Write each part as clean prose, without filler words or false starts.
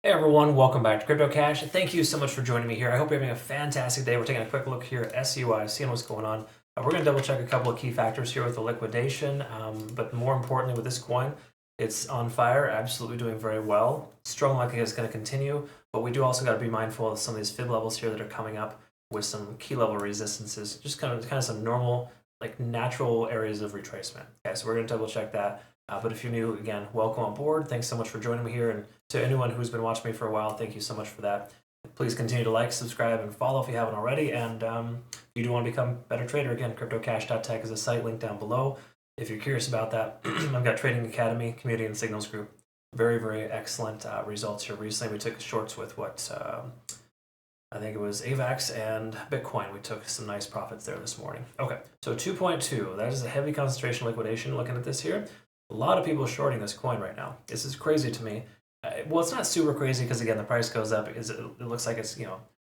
Hey everyone, welcome back to Crypto Cash. Thank you so much for joining me here. I hope you're having a fantastic day. We're taking a quick look here at SUI, seeing what's going on. We're going to double check a couple of key factors here with the liquidation, but more importantly with this coin, it's on fire, absolutely doing very well. Strong likelihood is going to continue, but we do also got to be mindful of some of these fib levels here that are coming up with some key level resistances, just kind of some normal, like natural areas of retracement. Okay, so we're going to double check that. But if you're new, again, welcome on board. Thanks so much for joining me here. And to anyone who's been watching me for a while, thank you so much for that. Please continue to like, subscribe, and follow if you haven't already. And if you do want to become a better trader, again, cryptocash.tech is a site link down below. If you're curious about that, I've got Trading Academy, Community, and Signals Group. Very, very excellent results here recently. We took shorts with I think it was AVAX and Bitcoin. We took some nice profits there this morning. Okay, so 2.2, that is a heavy concentration liquidation looking at this here. A lot of people shorting this coin right now. This is crazy to me. Well, it's not super crazy because, again, the price goes up. It looks like it's,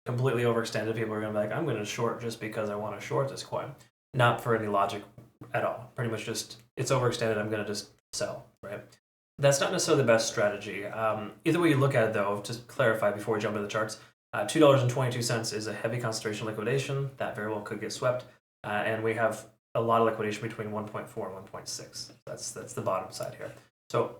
completely overextended. People are going to be like, I'm going to short just because I want to short this coin. Not for any logic at all. Pretty much just, it's overextended. I'm going to just sell, right? That's not necessarily the best strategy. Either way you look at it, though, to clarify before we jump into the charts, $2.22 is a heavy concentration liquidation. That very well could get swept. And we have a lot of liquidation between 1.4 and 1.6. That's the bottom side here. So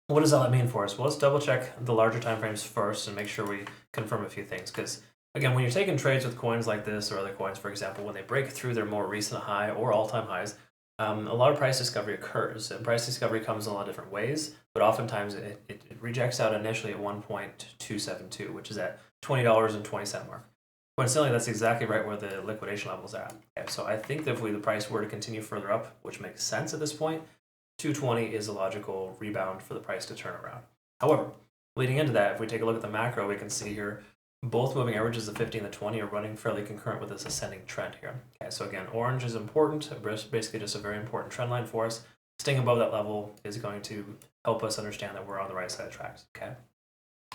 what does all that mean for us? Well, let's double check the larger time frames first and make sure we confirm a few things. Because again, when you're taking trades with coins like this or other coins, for example, when they break through their more recent high or all-time highs, a lot of price discovery occurs. And price discovery comes in a lot of different ways, but oftentimes it rejects out initially at 1.272, which is at $20.20 mark. Coincidentally, that's exactly right where the liquidation level's at. Okay, so I think that if the price were to continue further up, which makes sense at this point, 220 is a logical rebound for the price to turn around. However, leading into that, if we take a look at the macro, we can see here both moving averages, the 50 and the 20, are running fairly concurrent with this ascending trend here. Okay, so again, orange is important, basically just a very important trend line for us. Staying above that level is going to help us understand that we're on the right side of tracks. Okay.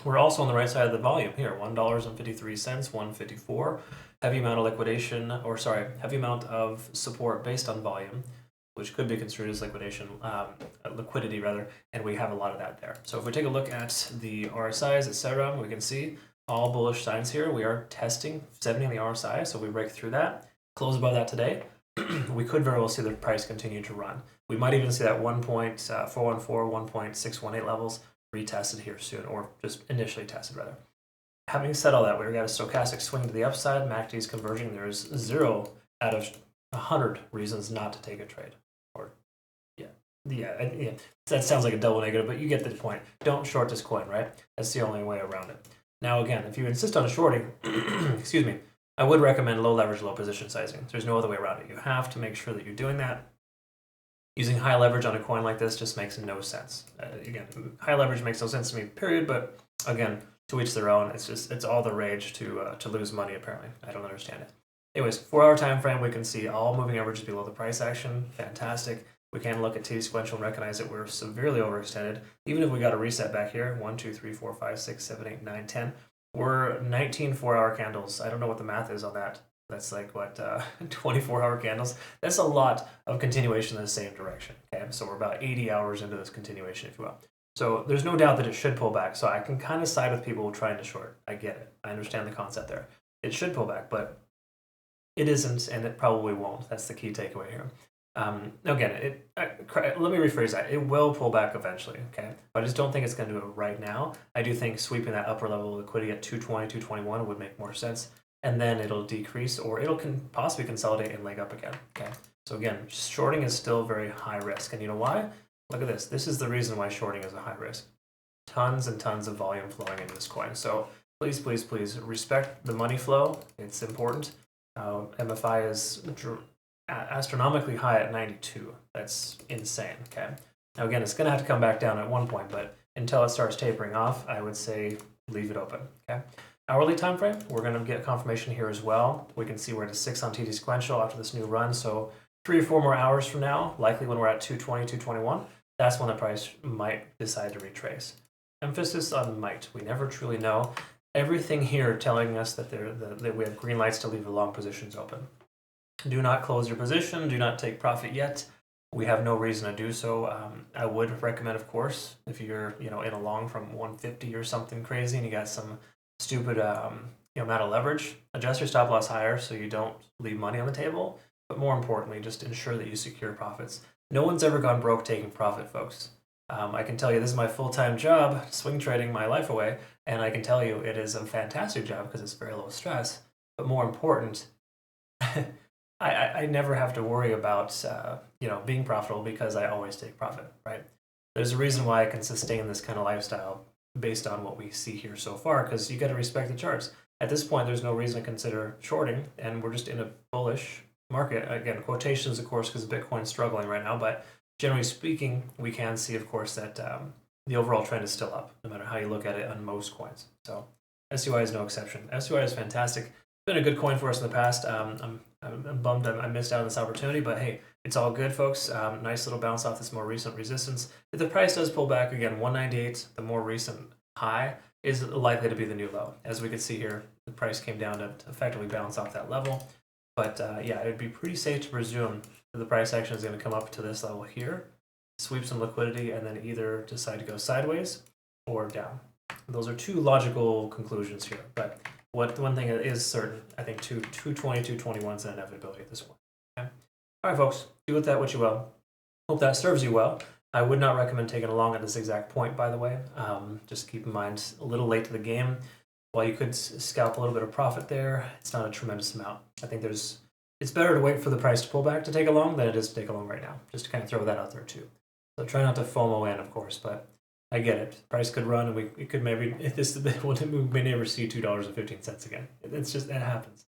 We're also on the right side of the volume here, $1.53, 154. Heavy amount of liquidation, heavy amount of support based on volume, which could be construed as liquidity rather, and we have a lot of that there. So if we take a look at the RSIs, etc., we can see all bullish signs here. We are testing 70 in the RSI, so we break through that, close above that today. We could very well see the price continue to run. We might even see that 1.414, 1.618 levels retested here soon, or just initially tested rather. Having said all that, we've got a stochastic swing to the upside. MACD is converging. There's 0 out of 100 reasons not to take a trade. Or yeah, that sounds like a double negative, but you get the point. Don't short this coin, right? That's the only way around it. Now again, if you insist on shorting, excuse me, I would recommend low leverage, low position sizing. There's no other way around it. You have to make sure that you're doing that. Using high leverage on a coin like this just makes no sense. Again, high leverage makes no sense to me, period. But again, to each their own. It's all the rage to lose money. Apparently, I don't understand it. Anyways, 4-hour time frame, we can see all moving averages below the price action. Fantastic. We can look at T sequential and recognize that we're severely overextended. Even if we got a reset back here, 1, 2, 3, 4, 5, 6, 7, 8, 9, 10. We're 19 4-hour candles. I don't know what the math is on that. That's like, 24-hour candles? That's a lot of continuation in the same direction, okay? So we're about 80 hours into this continuation, if you will. So there's no doubt that it should pull back. So I can kind of side with people trying to short. I get it. I understand the concept there. It should pull back, but it isn't, and it probably won't. That's the key takeaway here. Again, let me rephrase that. It will pull back eventually, okay? But I just don't think it's going to do it right now. I do think sweeping that upper level of liquidity at 220, 221 would make more sense. And then it'll decrease, or it'll possibly consolidate and leg up again, okay? So again, shorting is still very high risk. And you know why? Look at this. This is the reason why shorting is a high risk. Tons and tons of volume flowing into this coin. So please, please, please respect the money flow. It's important. MFI is astronomically high at 92. That's insane, okay? Now again, it's gonna have to come back down at one point, but until it starts tapering off, I would say leave it open, okay? Hourly time frame, we're gonna get confirmation here as well. We can see we're at a 6 on TD sequential after this new run, so 3 or 4 more hours from now, likely when we're at 220, 221, that's when the price might decide to retrace. Emphasis on might. We never truly know. Everything here telling us that we have green lights to leave the long positions open. Do not close your position. Do not take profit yet. We have no reason to do so. I would recommend, of course, if you're in a long from 150 or something crazy and you got some stupid amount of leverage, adjust your stop loss higher so you don't leave money on the table. But more importantly, just ensure that you secure profits. No one's ever gone broke taking profit, folks. I can tell you this is my full-time job, swing trading my life away, and I can tell you it is a fantastic job because it's very low stress. But more important, I never have to worry about being profitable because I always take profit, right? There's a reason why I can sustain this kind of lifestyle based on what we see here so far, because you got to respect the charts. At this point, there's no reason to consider shorting, and we're just in a bullish market. Again, quotations, of course, because Bitcoin's struggling right now, but generally speaking, we can see, of course, that the overall trend is still up, no matter how you look at it on most coins. So SUI is no exception. SUI is fantastic. It's been a good coin for us in the past. I'm bummed I missed out on this opportunity, but hey, it's all good, folks. Nice little bounce off this more recent resistance. If the price does pull back again, 198, the more recent high, is likely to be the new low. As we can see here, the price came down to effectively bounce off that level. But yeah, it would be pretty safe to presume that the price action is going to come up to this level here, sweep some liquidity, and then either decide to go sideways or down. Those are two logical conclusions here. But one thing is certain, I think 220, 221 is an inevitability at this point. Okay? All right, folks, do with that what you will. Hope that serves you well. I would not recommend taking a long at this exact point, by the way. Just keep in mind, a little late to the game. While you could scalp a little bit of profit there, it's not a tremendous amount. I think it's better to wait for the price to pull back to take a long than it is to take a long right now. Just to kind of throw that out there too. So try not to FOMO in, of course, but I get it. Price could run, and we could maybe, if this we may never see $2.15 again. It's just, that happens.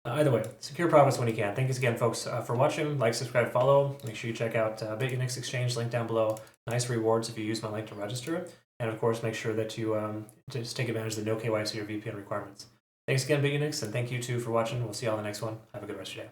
Either way, secure profits when you can. Thanks again, folks, for watching. Like, subscribe, follow. Make sure you check out Bitunix exchange, link down below. Nice rewards if you use my link to register. And of course, make sure that you just take advantage of the no KYC or VPN requirements. Thanks again, Bitunix, and thank you too for watching. We'll see you all in the next one. Have a good rest of your day.